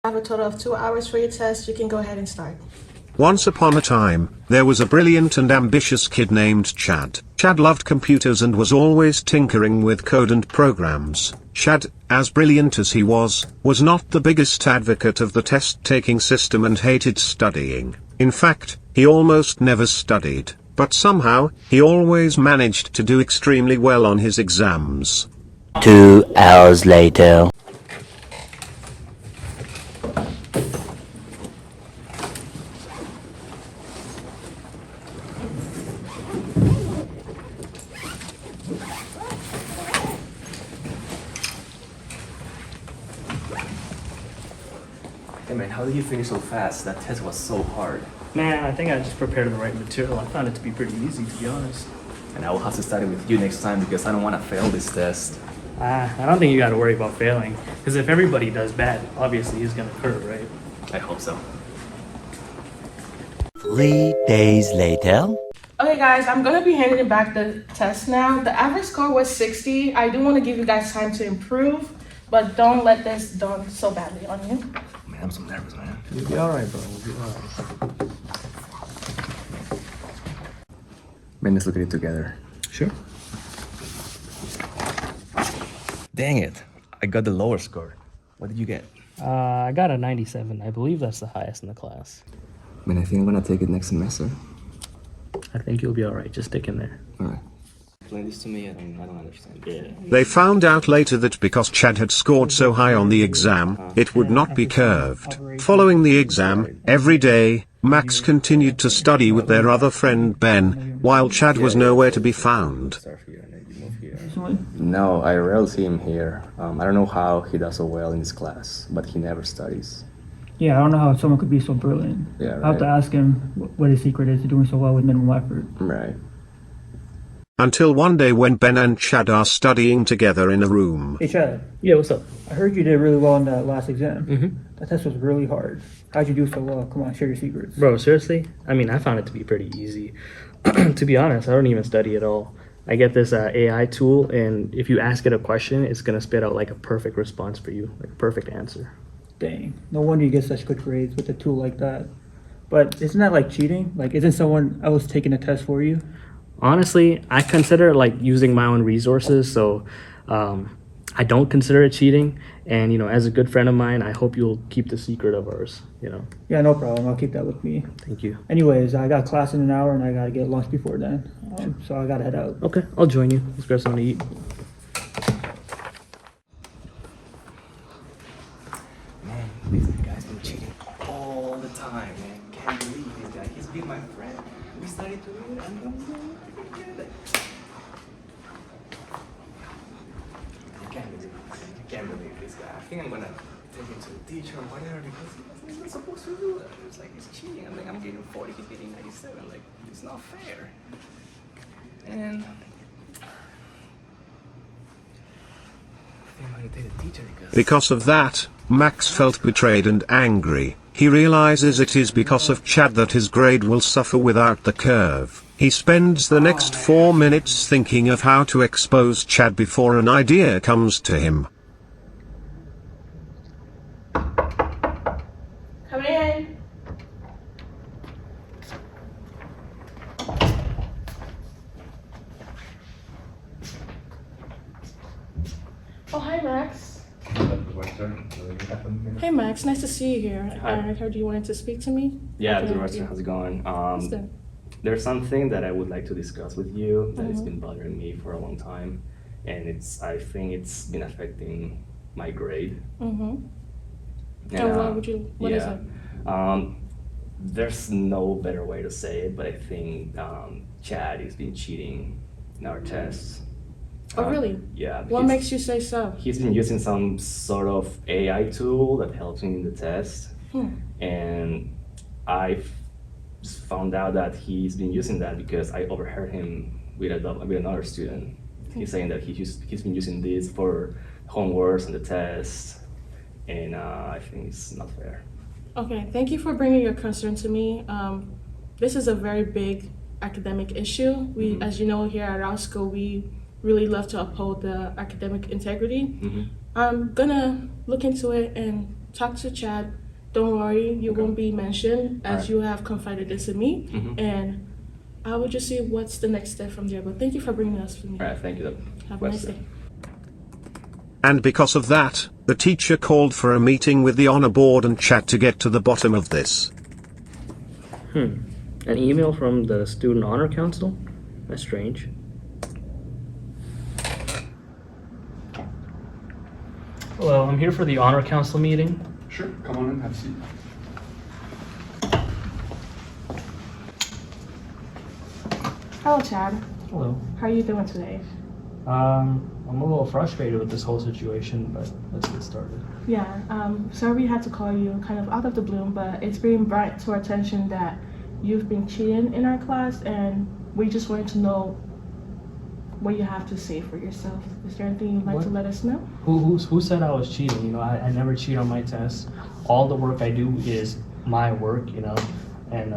have a total of 2 hours for your test. You can go ahead and start. Once upon a time, there was a brilliant and ambitious kid named Chad. Chad loved computers and was always tinkering with code and programs. Chad, as brilliant as he was not the biggest advocate of the test-taking system and hated studying. In fact, he almost never studied, but somehow, he always managed to do extremely well on his exams. 2 hours later. Hey man, how did you finish so fast? That test was so hard. Man, I think I just prepared the right material. I found it to be pretty easy, to be honest. And I will have to study with you next time because I don't want to fail this test. I don't think you got to worry about failing. Because if everybody does bad, obviously it's going to occur, right? I hope so. 3 days later. Okay guys, I'm gonna be handing back the test now. The average score was 60. I do want to give you guys time to improve, but don't let this dawn so badly on you. Man, I'm so nervous, man. You'll be alright, bro. You'll be alright. Man, let's look at it together. Sure. Dang it. I got the lower score. What did you get? I got a 97. I believe that's the highest in the class. Man, I think I'm gonna take it next semester. I think you'll be alright. Just stick in there. Alright. Explain this to me, I don't understand. Yeah. They found out later that because Chad had scored so high on the exam, it would not be curved. Following the exam, every day, Max continued to study with their other friend Ben, while Chad was nowhere to be found. No, I rarely see him here. I don't know how he does so well in this class, but he never studies. Yeah, I don't know how someone could be so brilliant. Yeah, right. I'll have to ask him what his secret is to doing so well with minimal effort. Right. Until one day when Ben and Chad are studying together in a room. Hey Chad, Yeah, what's up? I heard you did really well in that last exam. Mm-hmm. That test was really hard. How'd you do so well? Come on, share your secrets. Bro, seriously? I mean, I found it to be pretty easy. To be honest, I don't even study at all. I get this AI tool, and if you ask it a question, it's going to spit out like a perfect response for you, like a perfect answer. Dang, no wonder you get such good grades with a tool like that. But isn't that like cheating? Like, isn't someone else taking a test for you? Honestly, I consider it like using my own resources, so I don't consider it cheating. And, you know, as a good friend of mine, I hope you'll keep the secret of ours, you know. Yeah, no problem. I'll keep that with me. Thank you. Anyways, I got class in an hour and I gotta get lunch before then. So I gotta head out. Okay, I'll join you. Let's grab something to eat. Man, this guy's been cheating all the time, man. Can't believe this guy. He's been my friend. We studied together and I'm doing good. I can't believe this guy. I think I'm gonna take him to the teacher or whatever because he's not supposed to do that. It's like he's cheating. I'm like, I'm getting 40, he's getting 97. Like, it's not fair. And I think I'm gonna take the teacher Because of that, Max felt betrayed and angry. He realizes it is because of Chad that his grade will suffer without the curve. He spends the next 4 minutes thinking of how to expose Chad before an idea comes to him. Come in. Oh, hi, Max. Hey, Max. Nice to see you here. Hi. I heard you wanted to speak to me. Yeah, Okay, Mr. How's it going? Listen. There's something that I would like to discuss with you that has been bothering me for a long time, and I think it's been affecting my grade. Mm-hmm. And, What is it? There's no better way to say it, but I think Chad has been cheating in our tests. Oh, really? Yeah. What makes you say so? He's been using some sort of AI tool that helps him in the test, and I've found out that he's been using that because I overheard him with another student. He's saying that he's been using this for homeworks and the tests, and I think it's not fair. Okay, thank you for bringing your concern to me. This is a very big academic issue. As you know, here at our school, we really love to uphold the academic integrity. I'm gonna look into it and talk to Chad. Don't worry, you won't be mentioned as Alright. you have confided this in me. Mhm. And I will just see what's the next step from there. But thank you for bringing us to me. All right, thank you. Have a nice day. And because of that, the teacher called for a meeting with the honor board and Chad to get to the bottom of this. An email from the Student Honor Council? That's strange. Hello, I'm here for the Honor Council meeting. Sure, come on in, have a seat. Hello, Chad. Hello. How are you doing today? I'm a little frustrated with this whole situation, but let's get started. Yeah, sorry we had to call you kind of out of the blue, but it's being brought to our attention that you've been cheating in our class, and we just wanted to know what you have to say for yourself. Is there anything you'd like to let us know? Who said I was cheating? You know, I never cheat on my tests. All the work I do is my work, you know, and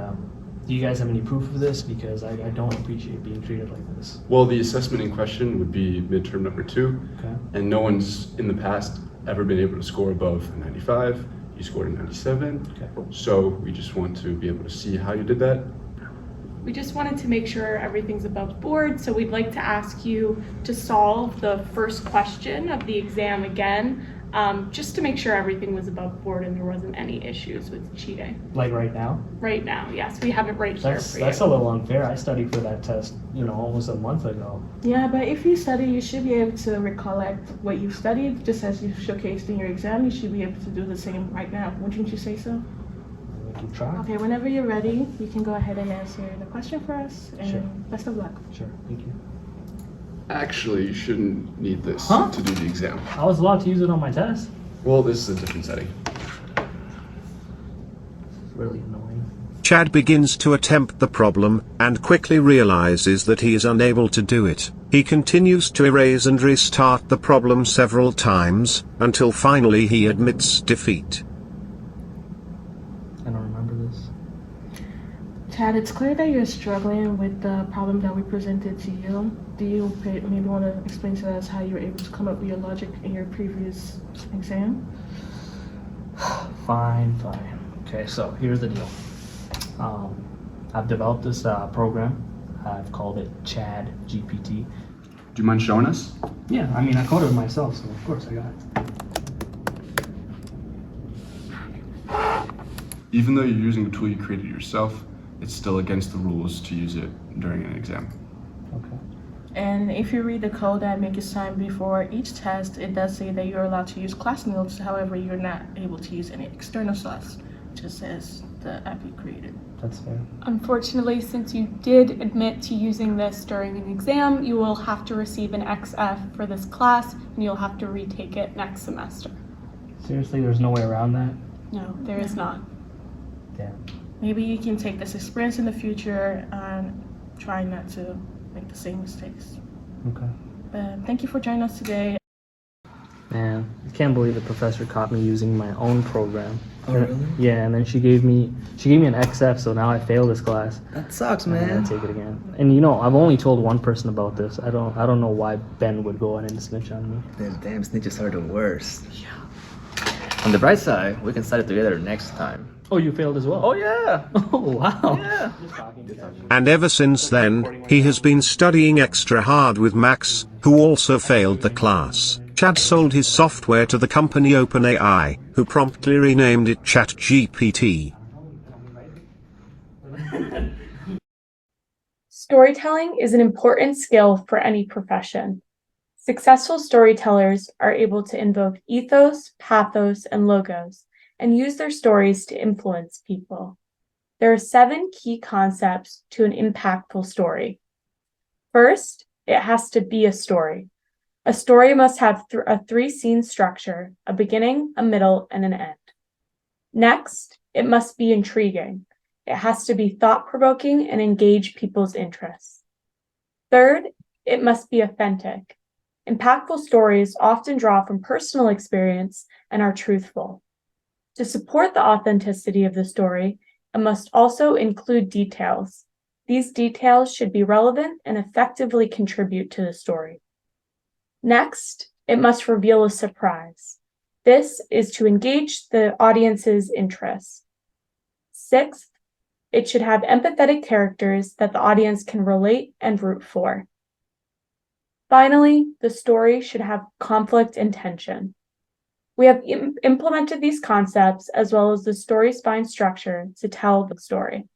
do you guys have any proof of this? Because I don't appreciate being treated like this. Well, the assessment in question would be midterm number 2, Okay. and no one's in the past ever been able to score above a 95. You scored a 97, Okay. so we just want to be able to see how you did that. We just wanted to make sure everything's above board, so we'd like to ask you to solve the first question of the exam again, just to make sure everything was above board and there wasn't any issues with cheating. Like right now? Right now, yes, we have it right here for you. That's a little unfair. I studied for that test, you know, almost a month ago. Yeah, but if you study, you should be able to recollect what you studied, just as you showcased in your exam. You should be able to do the same right now. Wouldn't you say so? We can try. Okay, whenever you're ready, you can go ahead and answer the question for us, and Sure. best of luck. Sure, thank you. Actually, you shouldn't need this Huh? to do the exam. I was allowed to use it on my test. Well, this is a different setting. It's really annoying. Chad begins to attempt the problem, and quickly realizes that he is unable to do it. He continues to erase and restart the problem several times, until finally he admits defeat. I don't remember this. Chad, it's clear that you're struggling with the problem that we presented to you. Do you maybe want to explain to us how you were able to come up with your logic in your previous exam? Fine. Okay, so here's the deal. I've developed this program. I've called it ChadGPT. Do you mind showing us? Yeah, I mean, I coded it myself, so of course I got it. Even though you're using a tool you created yourself, it's still against the rules to use it during an exam. Okay. And if you read the code that make it signed before each test, it does say that you're allowed to use class notes. However, you're not able to use any external source, just as the app you created. That's fair. Unfortunately, since you did admit to using this during an exam, you will have to receive an XF for this class, and you'll have to retake it next semester. Seriously, there's no way around that? No, there is not. Damn. Maybe you can take this experience in the future and try not to make the same mistakes. Okay. But thank you for joining us today. Man, I can't believe the professor caught me using my own program. Oh, really? Yeah, and then she gave me an XF, so now I fail this class. That sucks, And I man. gotta take it again. And you know, I've only told one person about this. I don't know why Ben would go ahead and snitch on me. Them damn snitches are the worst. On the bright side, we can study together next time. Oh, you failed as well? Oh yeah! Oh, wow. Yeah! And ever since then, he has been studying extra hard with Max, who also failed the class. Chad sold his software to the company OpenAI, who promptly renamed it ChatGPT. Storytelling is an important skill for any profession. Successful storytellers are able to invoke ethos, pathos, and logos, and use their stories to influence people. There are 7 key concepts to an impactful story. First, it has to be a story. A story must have a 3-scene structure, a beginning, a middle, and an end. Next, it must be intriguing. It has to be thought-provoking and engage people's interests. Third, it must be authentic. Impactful stories often draw from personal experience and are truthful. To support the authenticity of the story, it must also include details. These details should be relevant and effectively contribute to the story. Next, it must reveal a surprise. This is to engage the audience's interests. Sixth, it should have empathetic characters that the audience can relate and root for. Finally, the story should have conflict and tension. We have implemented these concepts as well as the story spine structure to tell the story.